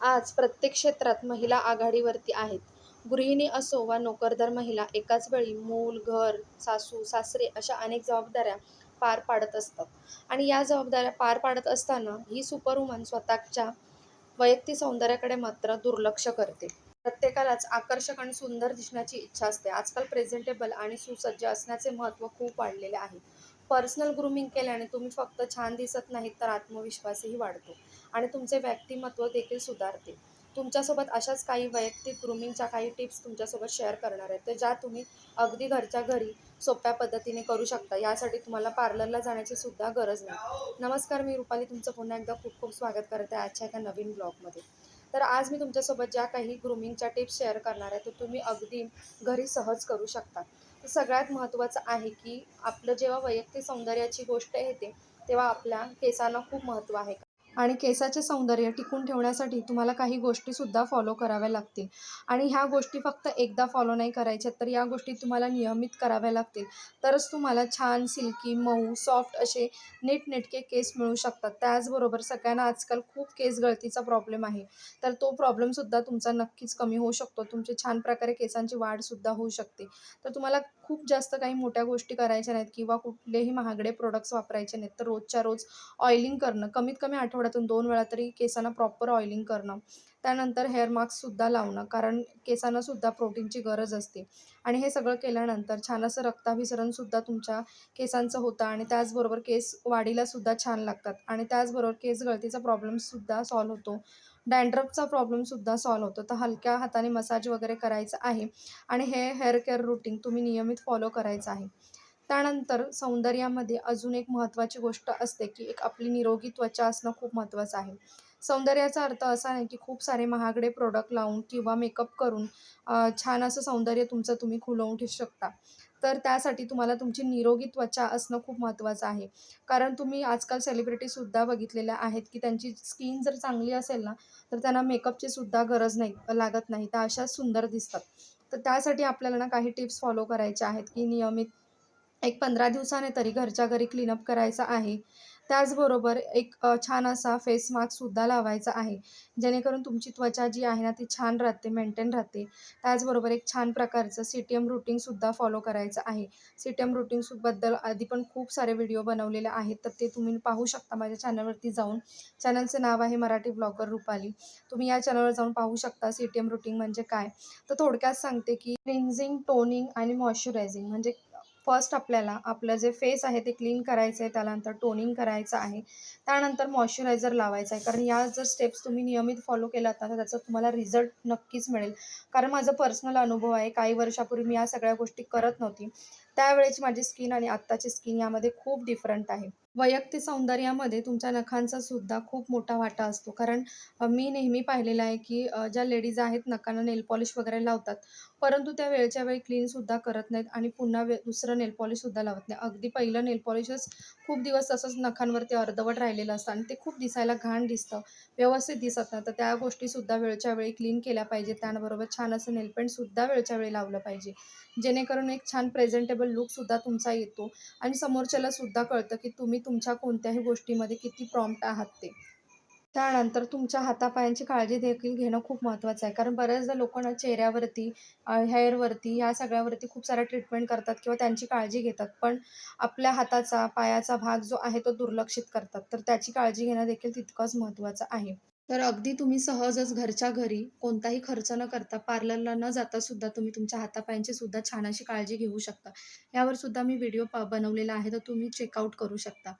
आज प्रत्येक क्षेत्रात महिला आघाडीवरती आहेत. गृहिणी असो वा नोकरदार महिला एकाच वेळी मूल, घर, सासू-सासरे अशा अनेक जबाबदाऱ्या पार पाडत असतात. आणि या जबाबदाऱ्या पार पाडत असताना ही सुपरवुमन स्वतःच्या वैयक्तिक सौंदर्याकडे मात्र दुर्लक्ष करते. प्रत्येकालाच आकर्षक आणि सुंदर दिसण्याची इच्छा असते. आजकाल प्रेझेंटेबल आणि सुसज्ज असण्याचे महत्त्व खूप वाढलेले आहे. पर्सनल ग्रूमिंग केल्याने तुम्ही फक्त छान दिसत नाहीत, तर आत्मविश्वासही वाढतो आणि तुमचे व्यक्तिमत्व देखील सुधारते. तुमच्यासोबत अशाच काही वैयक्तिक ग्रूमिंगच्या काही टिप्स तुमच्यासोबत शेअर करणार आहे, तर ज्या तुम्ही अगदी घरच्या घरी सोप्या पद्धतीने करू शकता. यासाठी तुम्हाला पार्लरला जाण्याची सुद्धा गरज नाही. नमस्कार, मी रुपाली तुमचं पुन्हा एकदा खूप खूप स्वागत करते आजच्या एका नवीन ब्लॉगमध्ये. तर आज मी तुमच्यासोबत ज्या काही ग्रूमिंगच्या टिप्स शेअर करणार आहे, तर तुम्ही अगदी घरी सहज करू शकता. तर सगळ्यात महत्त्वाचं आहे की आपलं जेव्हा वैयक्तिक सौंदर्याची गोष्ट येते, तेव्हा आपल्या केसांना खूप महत्त्व आहे. आणि केसाचे सौंदर्य टिकून ठेवण्यासाठी तुम्हाला काही गोष्टीसुद्धा फॉलो कराव्या लागतील. आणि ह्या गोष्टी फक्त एकदा फॉलो नाही करायच्या, तर या गोष्टी तुम्हाला नियमित कराव्या लागतील. तरच तुम्हाला छान सिल्की, मऊ, सॉफ्ट असे नीटनेटके केस मिळू शकतात. त्याचबरोबर सगळ्यांना आजकाल खूप केस गळतीचा प्रॉब्लेम आहे. तर तो प्रॉब्लेमसुद्धा तुमचा नक्कीच कमी होऊ शकतो. तुमची छान प्रकारे केसांची वाढसुद्धा होऊ शकते. तर तुम्हाला खूप जास्त काही मोठ्या गोष्टी करायच्या नाहीत किंवा कुठलेही महागडे प्रोडक्ट्स वापरायचे नाहीत. तर रोजच्या रोज ऑइलिंग करणं, कमीत कमी आठवड्यातून 2 वेळा तरी केसांना प्रॉपर ऑइलिंग करणं. त्यानंतर हेअर मास्कसुद्धा लावणं, कारण केसांनासुद्धा प्रोटीनची गरज असते. आणि हे सगळं केल्यानंतर छान असं रक्ताभिसरणसुद्धा तुमच्या केसांचं होतं आणि त्याचबरोबर केस वाढीलासुद्धा छान लागतात आणि त्याचबरोबर केस गळतीचा प्रॉब्लेमसुद्धा सॉल्व्ह होतो. डॅन्ड्रफचा प्रॉब्लेमसुद्धा सॉल्व्ह होतो. तर हलक्या हाताने मसाज वगैरे करायचं आहे आणि हे हेअर केअर रूटीन तुम्ही नियमित फॉलो करायचं आहे. त्यानंतर सौंदर्यामध्ये अजून एक महत्त्वाची गोष्ट असते, की एक आपली निरोगी त्वचा असणं खूप महत्त्वाचं आहे. सौंदर्याचा अर्थ असा नाही, की खूप सारे महागडे प्रॉडक्ट लावून किंवा मेकअप करून छान असं सौंदर्य तुमचं तुम्ही खुलवून ठेवू शकता. तर त्यासाठी तुम्हाला तुमची निरोगी त्वचा असणं खूप महत्त्वाचं आहे. कारण तुम्ही आजकाल सेलिब्रिटीसुद्धा बघितलेल्या आहेत, की त्यांची स्किन जर चांगली असेल ना, तर त्यांना मेकअपची सुद्धा गरज नाही लागत नाही. त्या अशाच सुंदर दिसतात. तर त्यासाठी आपल्याला ना काही टिप्स फॉलो करायच्या आहेत, की नियमित एक 15 दिवसाने तरी घरच्या घरी क्लीनअप करायचा आहे. त्याचबरोबर एक छान असा फेस मास्कसुद्धा लावायचा आहे. जेणेकरून तुमची त्वचा जी आहे ना, ती छान राहते, मेंटेन राहते. त्याचबरोबर एक छान प्रकारचं सी-टी-एम रूटीनसुद्धा फॉलो करायचं आहे. सी-टी-एम रूटीन्सबद्दल आधी पण खूप सारे व्हिडिओ बनवलेले आहेत, तर ते तुम्ही पाहू शकता माझ्या चॅनलवरती जाऊन. चॅनलचं नाव आहे मराठी ब्लॉगर रुपाली. तुम्ही या चॅनलवर जाऊन पाहू शकता सी-टी-एम रूटीन म्हणजे काय. तर थोडक्यात सांगते, की क्लिन्झिंग, टोनिंग आणि मॉइश्चरायझिंग म्हणजे फर्स्ट आपल्याला आपलं जे फेस आहे ते क्लीन करायचं आहे, त्यानंतर टोनिंग करायचं आहे, त्यानंतर मॉइश्चरायझर लावायचं आहे. कारण या जर स्टेप्स तुम्ही नियमित फॉलो केलात ना, तर त्याचा तुम्हाला रिझल्ट नक्कीच मिळेल. कारण माझा पर्सनल अनुभव आहे. काही वर्षापूर्वी मी या सगळ्या गोष्टी करत नव्हती. त्यावेळेची माझी स्किन आणि आत्ताची स्किन यामध्ये खूप डिफरंट आहे. वैयक्तिक सौंदर्यामध्ये तुमच्या नखांचा सुद्धा खूप मोठा वाटा असतो. कारण मी नेहमी पाहिलेलं आहे, की ज्या लेडीज आहेत नखांना नेल पॉलिश वगैरे लावतात, परंतु त्या वेळच्या वेळी क्लीनसुद्धा करत नाहीत आणि पुन्हा दुसरं नेल पॉलिशसुद्धा लावत नाही. अगदी पहिलं नेल पॉलिशच खूप दिवस तसंच नखांवरती अर्धवट राहिलेलं असतं आणि ते खूप दिसायला घाण दिसतं, व्यवस्थित दिसत नाही. तर त्या गोष्टीसुद्धा वेळच्या वेळी क्लीन केल्या पाहिजेत. त्याबरोबर छान असं नेल पेंटसुद्धा वेळच्या वेळी लावलं पाहिजे. जेणेकरून एक छान प्रेझेंटेबल लूकसुद्धा तुमचा येतो आणि समोरच्यालासुद्धा कळतं, की तुम्ही तुमच्या कोणत्याही गोष्टीमध्ये किती प्रॉम्प्ट आहात ते. त्यानंतर तुमच्या हातापायांची काळजी देखील घेणं खूप महत्त्वाचं आहे. कारण बऱ्याचदा लोकं ना चेहऱ्यावरती, हेअरवरती ह्या सगळ्यावरती खूप साऱ्या ट्रीटमेंट करतात किंवा त्यांची काळजी घेतात. पण आपल्या हाताचा, पायाचा भाग जो आहे तो दुर्लक्षित करतात. तर त्याची काळजी घेणं देखील तितकंच महत्त्वाचं आहे. तर अगदी तुम्ही सहजच घरच्या घरी कोणताही खर्च न करता, पार्लरला न जाता सुद्धा तुम्ही तुमच्या हातापायांची सुद्धा छान अशी काळजी घेऊ शकता. यावर सुद्धा मी व्हिडिओ बनवलेला आहे, तर तुम्ही चेकआउट करू शकता.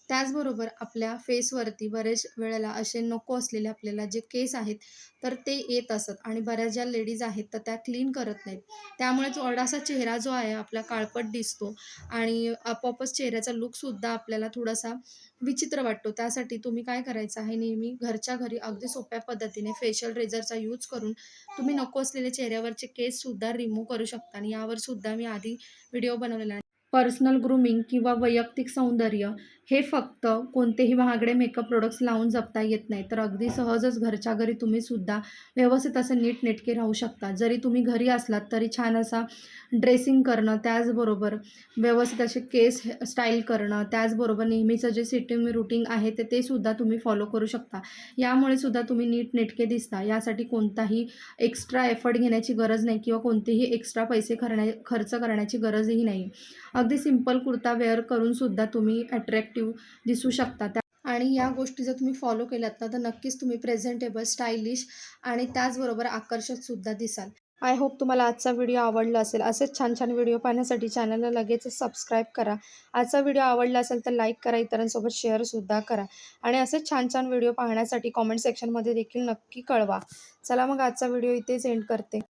त्याचबरोबर आपल्या फेसवरती बरेच वेळेला असे नको असलेले आपल्याला जे केस आहेत, तर ते येत असत आणि बऱ्याच ज्या लेडीज आहेत, तर त्या क्लीन करत नाहीत. त्यामुळे थोडासा चेहरा जो आहे आपला काळपट दिसतो आणि आपोआपच चेहऱ्याचा लूकसुद्धा आपल्याला थोडासा विचित्र वाटतो. त्यासाठी तुम्ही काय करायचं आहे, नेहमी घरच्या घरी अगदी सोप्या पद्धतीने फेशियल रेझरचा यूज करून तुम्ही नको असलेले चेहऱ्यावरचे केससुद्धा रिमूव्ह करू शकता आणि यावर सुद्धा मी आधी व्हिडिओ बनवलेला आहे. पर्सनल ग्रूमिंग किंवा वैयक्तिक सौंदर्य हे फक्त कोणतेही महागडे मेकअप प्रोडक्ट्स लावून जपता येत नाही, तर अगदी सहजच घरच्या घरी तुम्हीसुद्धा व्यवस्थित असं नीटनेटके राहू शकता. जरी तुम्ही घरी असलात तरी छान असा ड्रेसिंग करणं, त्याचबरोबर व्यवस्थित असे केस स्टाईल करणं, त्याचबरोबर नेहमीचं जे सिटिंग रूटीन आहे ते सुद्धा तुम्ही फॉलो करू शकता. यामुळे सुद्धा तुम्ही नीटनेटके दिसता. यासाठी कोणताही एक्स्ट्रा एफर्ट घेण्याची गरज नाही किंवा कोणतेही एक्स्ट्रा पैसे खर्च करण्याची गरजही नाही. अगदी सिंपल कुर्ता वेअर करून सुद्धा तुम्ही अट्रॅक्टिव्ह दिसू शकता. आणि या गोष्टी जर तुम्ही फॉलो केल्यात ना, तर नक्कीच तुम्ही प्रेझेंटेबल, स्टायलिश आणि त्याचबरोबर आकर्षकसुद्धा दिसाल. आय होप तुम्हाला आजचा व्हिडिओ आवडला असेल. असेच छान छान व्हिडिओ पाहण्यासाठी चॅनलला लगेचच सबस्क्राईब करा. आजचा व्हिडिओ आवडला असेल तर लाईक करा, इतरांसोबत शेअरसुद्धा करा. आणि असेच छान छान व्हिडिओ पाहण्यासाठी कॉमेंट सेक्शनमध्ये देखील नक्की कळवा. चला मग आजचा व्हिडिओ इथेच एंड करते.